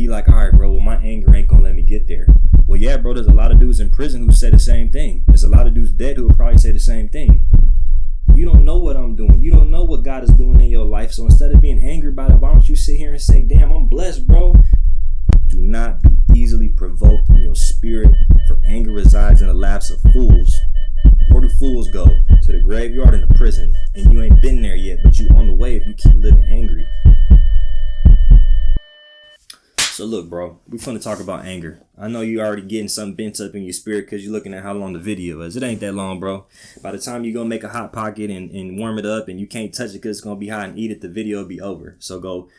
be like, all right, bro, well, my anger ain't gonna let me get there. Well, yeah, bro, there's a lot of dudes in prison who say the same thing. There's a lot of dudes dead who will probably say the same thing. You don't know what I'm doing. You don't know what God is doing in your life. So instead of being angry about it, why don't you sit here and say, damn, I'm blessed, bro. Do not be easily provoked in your spirit, for anger resides in the laps of fools. Where do fools go? To the graveyard and the prison. And you ain't been there yet, but you on the way if you keep living angry. So look, bro, we're finna talk about anger. I know you already getting something bent up in your spirit because you're looking at how long the video is. It ain't that long, bro. By the time you go make a hot pocket and warm it up and you can't touch it because it's going to be hot and eat it, the video will be over. So go,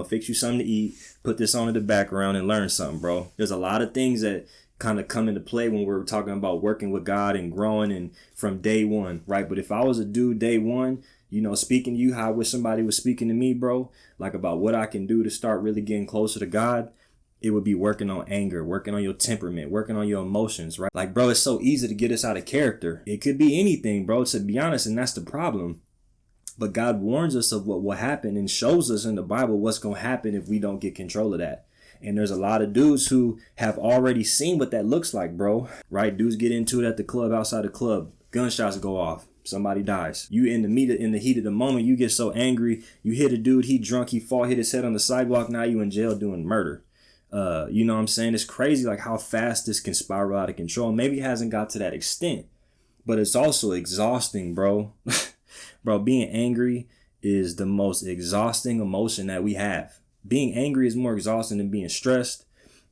fix you something to eat, put this on in the background and learn something, bro. There's a lot of things that kind of come into play when we're talking about working with God and growing and from day one, right? But if I was a dude day one, speaking to you how I wish somebody was speaking to me, bro, like about what I can do to start really getting closer to God, it would be working on anger, working on your temperament, working on your emotions, right? Like, bro, it's so easy to get us out of character. It could be anything, bro, to be honest, and that's the problem. But God warns us of what will happen and shows us in the Bible what's going to happen if we don't get control of that. And there's a lot of dudes who have already seen what that looks like, bro, right? Dudes get into it at the club, outside the club, gunshots go off. Somebody dies. You in the heat of the moment, you get so angry. You hit a dude, he drunk, he fall, hit his head on the sidewalk. Now you in jail doing murder. You know what I'm saying? It's crazy like how fast this can spiral out of control. Maybe it hasn't got to that extent, but it's also exhausting, bro. Bro, being angry is the most exhausting emotion that we have. Being angry is more exhausting than being stressed.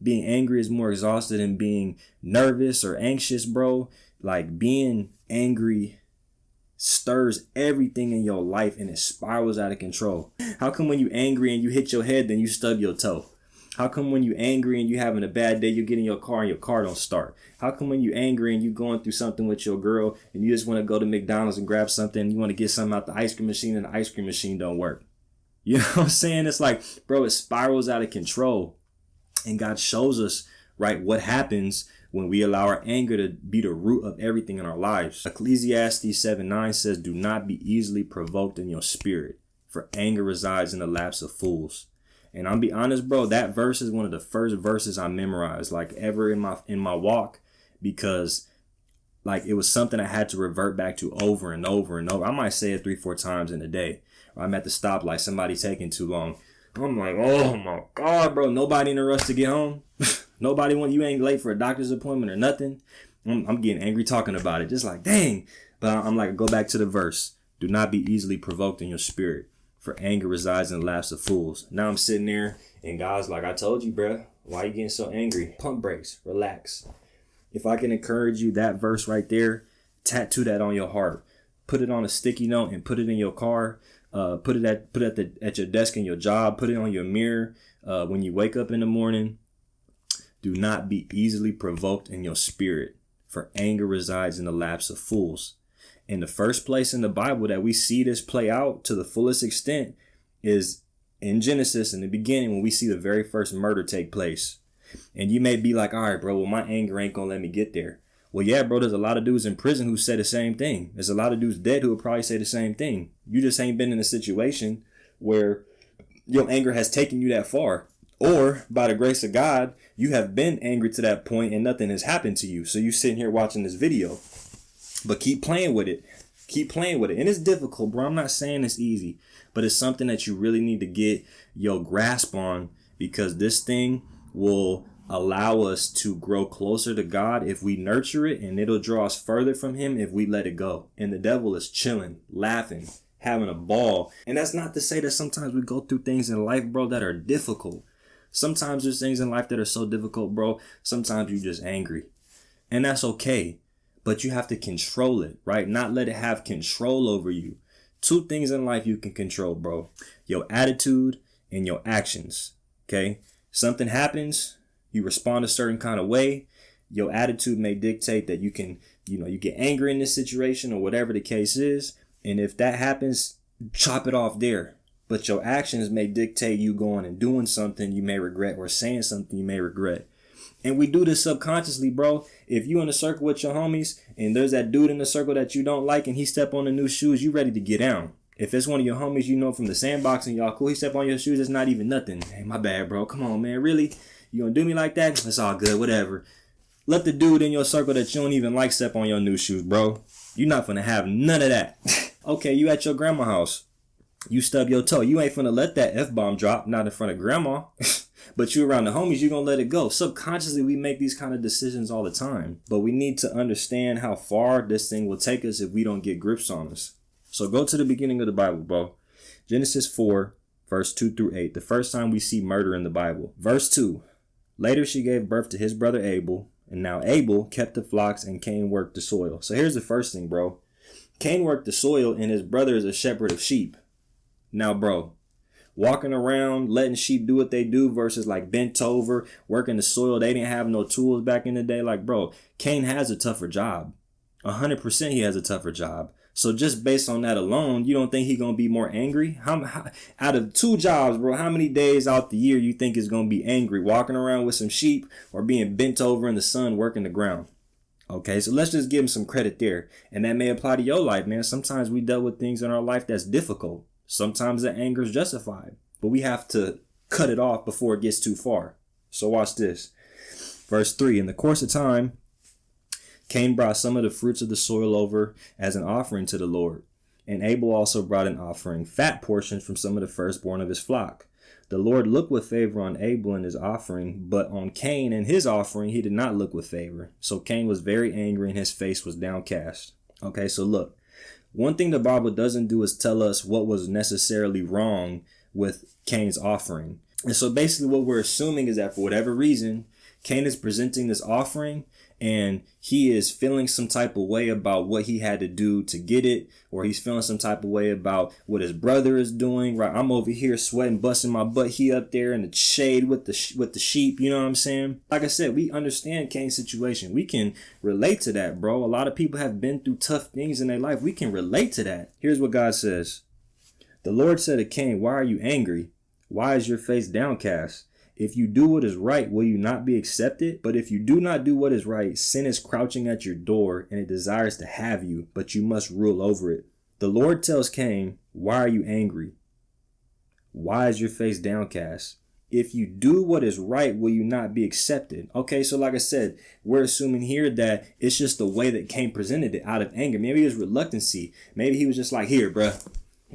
Being angry is more exhausting than being nervous or anxious, bro. Like being angry stirs everything in your life and it spirals out of control. How come when you angry and you hit your head, then you stub your toe? How come when you angry and you having a bad day, you get in your car and your car don't start? How come when you angry and you going through something with your girl and you just want to go to McDonald's and grab something and you want to get something out the ice cream machine and the ice cream machine don't work? You know what I'm saying? It's like, bro, it spirals out of control. And God shows us, right, what happens when we allow our anger to be the root of everything in our lives. Ecclesiastes 7:9 says, do not be easily provoked in your spirit, for anger resides in the laps of fools. And I'll be honest, bro, that verse is one of the first verses I memorized like ever in my walk, because like it was something I had to revert back to over and over and over. I might say it 3-4 times in a day. I'm at the stoplight, somebody taking too long. I'm like, oh my God, bro, nobody in a rush to get home. Nobody you ain't late for a doctor's appointment or nothing. I'm getting angry talking about it. Just like, dang. But I'm like, go back to the verse. Do not be easily provoked in your spirit, for anger resides in the laps of fools. Now I'm sitting there and God's like, I told you, bro, why you getting so angry? Pump brakes, relax. If I can encourage you, that verse right there, tattoo that on your heart. Put it on a sticky note and put it in your car. Put it at your desk in your job. Put it on your mirror when you wake up in the morning. Do not be easily provoked in your spirit, for anger resides in the laps of fools. And the first place in the Bible that we see this play out to the fullest extent is in Genesis, in the beginning, when we see the very first murder take place. And you may be like, all right, bro, well, my anger ain't gonna let me get there. Well, yeah, bro, there's a lot of dudes in prison who say the same thing. There's a lot of dudes dead who will probably say the same thing. You just ain't been in a situation where your anger has taken you that far. Or by the grace of God, you have been angry to that point and nothing has happened to you. So you sitting here watching this video. But keep playing with it. Keep playing with it. And it's difficult, bro. I'm not saying it's easy. But it's something that you really need to get your grasp on, because this thing will allow us to grow closer to God if we nurture it, and it'll draw us further from him if we let it go. And the devil is chilling, laughing, having a ball. And that's not to say that sometimes we go through things in life, bro, that are difficult. Sometimes there's things in life that are so difficult, bro. Sometimes you're just angry. And that's okay. But you have to control it, right? Not let it have control over you. 2 things in life you can control, bro. Your attitude and your actions, okay? Something happens, you respond a certain kind of way. Your attitude may dictate that you can, you get angry in this situation or whatever the case is. And if that happens, chop it off there. But your actions may dictate you going and doing something you may regret or saying something you may regret. And we do this subconsciously, bro. If you in a circle with your homies and there's that dude in the circle that you don't like and he step on the new shoes, you ready to get down. If it's one of your homies, you know, from the sandbox and y'all cool, he step on your shoes, it's not even nothing. Hey, my bad, bro. Come on, man. Really? You gonna do me like that? It's all good. Whatever. Let the dude in your circle that you don't even like step on your new shoes, bro. You're not gonna have none of that. Okay, you at your grandma's house. You stub your toe. You ain't finna let that F-bomb drop, not in front of grandma. But you around the homies, you gonna let it go. Subconsciously, we make these kind of decisions all the time. But we need to understand how far this thing will take us if we don't get grips on us. So go to the beginning of the Bible, bro. Genesis 4, verse 2 through 8. The first time we see murder in the Bible. Verse 2. Later she gave birth to his brother Abel. And now Abel kept the flocks and Cain worked the soil. So here's the first thing, bro. Cain worked the soil and his brother is a shepherd of sheep. Now, bro, walking around, letting sheep do what they do versus like bent over, working the soil. They didn't have no tools back in the day. Like, bro, Cain has a tougher job. 100% he has a tougher job. So just based on that alone, you don't think he's going to be more angry? How, out of 2 jobs, bro, how many days out the year you think is going to be angry? Walking around with some sheep or being bent over in the sun working the ground? Okay, so let's just give him some credit there. And that may apply to your life, man. Sometimes we dealt with things in our life that's difficult. Sometimes the anger is justified. But we have to cut it off before it gets too far. So watch this. Verse 3, in the course of time, Cain brought some of the fruits of the soil over as an offering to the Lord. And Abel also brought an offering, fat portions from some of the firstborn of his flock. The Lord looked with favor on Abel and his offering, but on Cain and his offering he did not look with favor. So Cain was very angry and his face was downcast. Okay, so look, one thing the Bible doesn't do is tell us what was necessarily wrong with Cain's offering. And so basically what we're assuming is that for whatever reason, Cain is presenting this offering and he is feeling some type of way about what he had to do to get it, or he's feeling some type of way about what his brother is doing, right? I'm over here sweating, busting my butt. He up there in the shade with the sheep, you know what I'm saying? Like I said, we understand Cain's situation. We can relate to that, bro. A lot of people have been through tough things in their life. We can relate to that. Here's what God says. The Lord said to Cain, why are you angry? Why is your face downcast? If you do what is right, will you not be accepted? But if you do not do what is right, sin is crouching at your door and it desires to have you, but you must rule over it. The Lord tells Cain, why are you angry? Why is your face downcast? If you do what is right, will you not be accepted? Okay, so like I said, we're assuming here that it's just the way that Cain presented it out of anger. Maybe it was reluctancy. Maybe he was just like, here, bruh.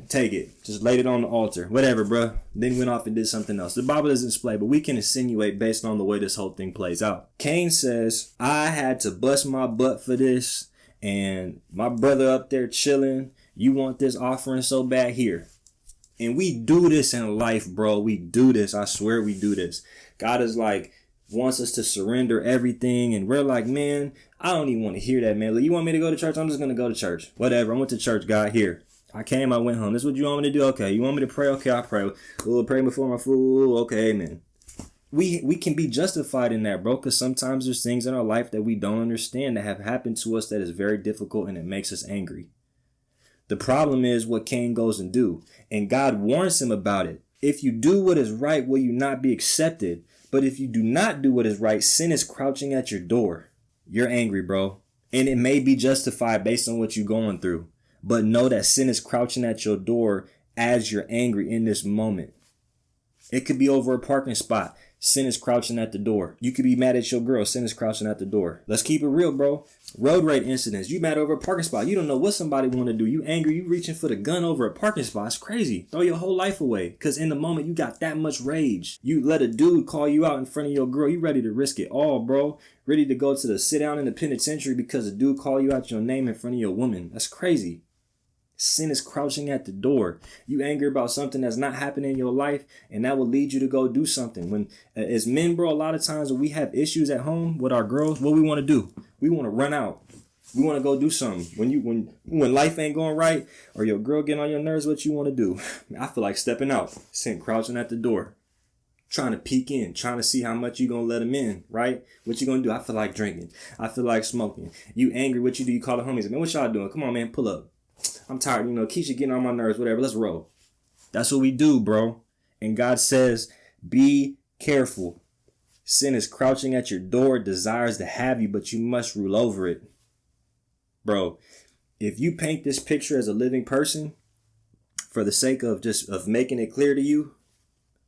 Take it. Just laid it on the altar. Whatever, bro. Then went off and did something else. The Bible doesn't explain, but we can insinuate based on the way this whole thing plays out. Cain says, I had to bust my butt for this, and my brother up there chilling. You want this offering so bad? Here. And we do this in life, bro. We do this. I swear we do this. God is like, wants us to surrender everything, and we're like, man, I don't even want to hear that, man. Like, you want me to go to church? I'm just going to go to church. Whatever. I went to church, God. Here. I came, I went home. This is what you want me to do? Okay. You want me to pray? Okay, I pray. We'll pray before my food. Okay, amen. We can be justified in that, bro, because sometimes there's things in our life that we don't understand that have happened to us that is very difficult and it makes us angry. The problem is what Cain goes and do. And God warns him about it. If you do what is right, will you not be accepted? But if you do not do what is right, sin is crouching at your door. You're angry, bro. And it may be justified based on what you're going through. But know that sin is crouching at your door as you're angry in this moment. It could be over a parking spot. Sin is crouching at the door. You could be mad at your girl. Sin is crouching at the door. Let's keep it real, bro. Road rage incidents. You mad over a parking spot. You don't know what somebody want to do. You angry. You reaching for the gun over a parking spot. It's crazy. Throw your whole life away. Because in the moment, you got that much rage. You let a dude call you out in front of your girl. You ready to risk it all, bro. Ready to go to the sit down in the penitentiary because a dude call you out your name in front of your woman. That's crazy. Sin is crouching at the door. You angry about something that's not happening in your life, and that will lead you to go do something. When, as men, bro, a lot of times when we have issues at home with our girls, what we want to do? We want to run out. We want to go do something. When life ain't going right, or your girl getting on your nerves, what you want to do? I feel like stepping out. Sin crouching at the door, trying to peek in, trying to see how much you gonna let them in, right? What you gonna do? I feel like drinking. I feel like smoking. You angry? What you do? You call the homies. Man, what y'all doing? Come on, man, pull up. I'm tired, Keisha getting on my nerves, whatever. Let's roll. That's what we do, bro. And God says, be careful. Sin is crouching at your door, desires to have you, but you must rule over it. Bro, if you paint this picture as a living person, for the sake of just of making it clear to you,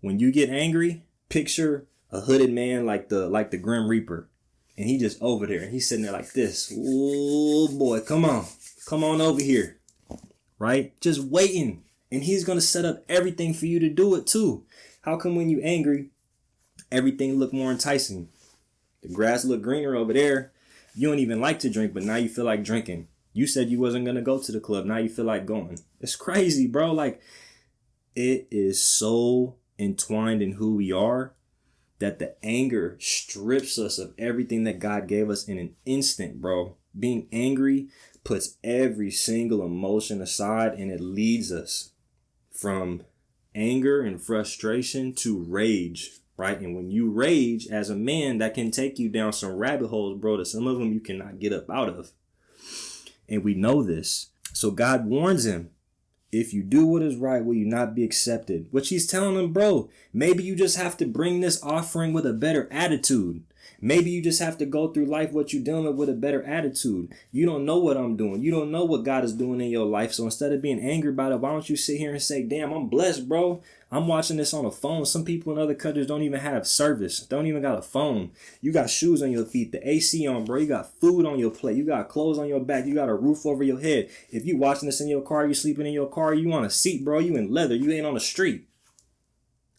when you get angry, picture a hooded man like the Grim Reaper. And he just over there. And he's sitting there like this. Oh, boy, come on over here. Right? Just waiting. And he's going to set up everything for you to do it too. How come when you angry, everything look more enticing? The grass look greener over there. You don't even like to drink, but now you feel like drinking. You said you wasn't going to go to the club. Now you feel like going. It's crazy, bro. Like, it is so entwined in who we are that the anger strips us of everything that God gave us in an instant, bro. Being angry puts every single emotion aside, and it leads us from anger and frustration to rage, right? And when you rage as a man, that can take you down some rabbit holes, bro, that some of them you cannot get up out of. And we know this. So God warns him, if you do what is right, will you not be accepted? Which he's telling him, bro, maybe you just have to bring this offering with a better attitude. Maybe you just have to go through life what you're dealing with a better attitude. You don't know what I'm doing. You don't know what God is doing in your life. So instead of being angry about it, why don't you sit here and say, damn, I'm blessed, bro. I'm watching this on a phone. Some people in other countries don't even have service. Don't even got a phone. You got shoes on your feet, the AC on, bro. You got food on your plate. You got clothes on your back. You got a roof over your head. If you watching this in your car, you sleeping in your car, you on a seat, bro. You in leather. You ain't on the street.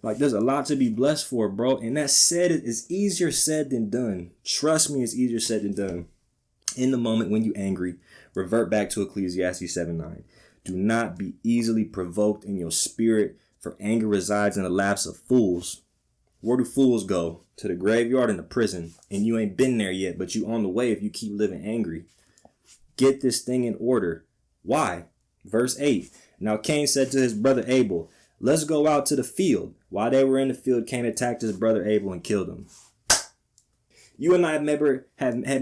Like, there's a lot to be blessed for, bro. And that said, it's easier said than done. Trust me, it's easier said than done. In the moment when you're angry, revert back to Ecclesiastes 7:9. Do not be easily provoked in your spirit, for anger resides in the laps of fools. Where do fools go? To the graveyard and the prison. And you ain't been there yet, but you on the way if you keep living angry. Get this thing in order. Why? Verse 8. Now Cain said to his brother Abel, let's go out to the field. While they were in the field, Cain attacked his brother Abel and killed him. You and I have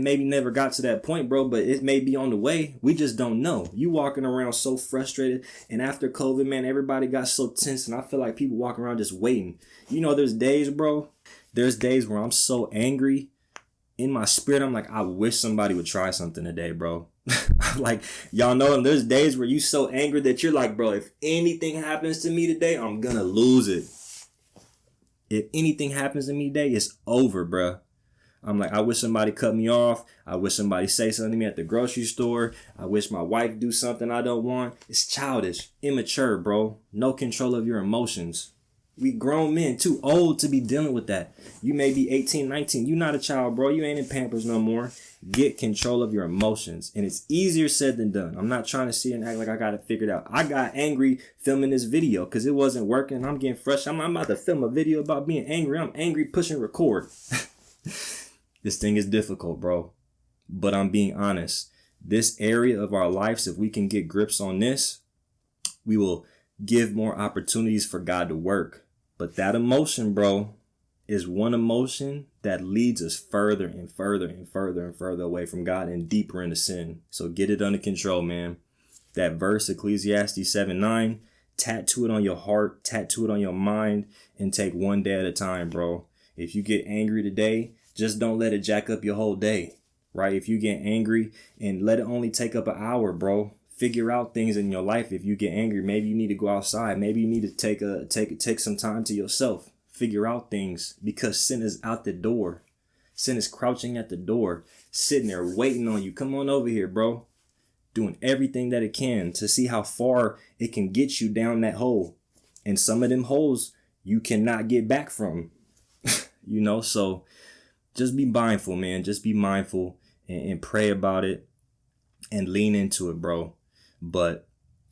maybe never got to that point, bro, but it may be on the way. We just don't know. You walking around so frustrated, and after COVID, man, everybody got so tense, and I feel like people walking around just waiting. You know, there's days, bro. There's days where I'm so angry in my spirit. I'm like, I wish somebody would try something today, bro. Like, y'all know, there's days where you so angry that you're like, bro, if anything happens to me today, I'm gonna lose it. If anything happens to me today, it's over, bro. I'm like, I wish somebody cut me off. I wish somebody say something to me at the grocery store. I wish my wife do something I don't want. It's childish, immature, bro. No control of your emotions. We grown men, too old to be dealing with that. You may be 18, 19. You're not a child, bro. You ain't in Pampers no more. Get control of your emotions. And it's easier said than done. I'm not trying to sit and act like I got it figured out. I got angry filming this video because it wasn't working. I'm getting frustrated. I'm about to film a video about being angry. I'm angry pushing record. This thing is difficult, bro. But I'm being honest. This area of our lives, if we can get grips on this, we will give more opportunities for God to work. But that emotion, bro, is one emotion that leads us further and further and further and further away from God and deeper into sin. So get it under control, man. That verse, Ecclesiastes 7:9, tattoo it on your heart, tattoo it on your mind, and take one day at a time, bro. If you get angry today, just don't let it jack up your whole day, right? If you get angry, and let it only take up an hour, bro. Figure out things in your life. If you get angry, maybe you need to go outside. Maybe you need to take some time to yourself. Figure out things, because sin is out the door. Sin is crouching at the door, sitting there waiting on you. Come on over here, bro. Doing everything that it can to see how far it can get you down that hole. And some of them holes you cannot get back from. You know, so just be mindful, man. Just be mindful and pray about it and lean into it, bro. But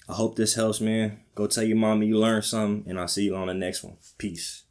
I hope this helps, man. Go tell your mama you learned something, and I'll see you on the next one. Peace.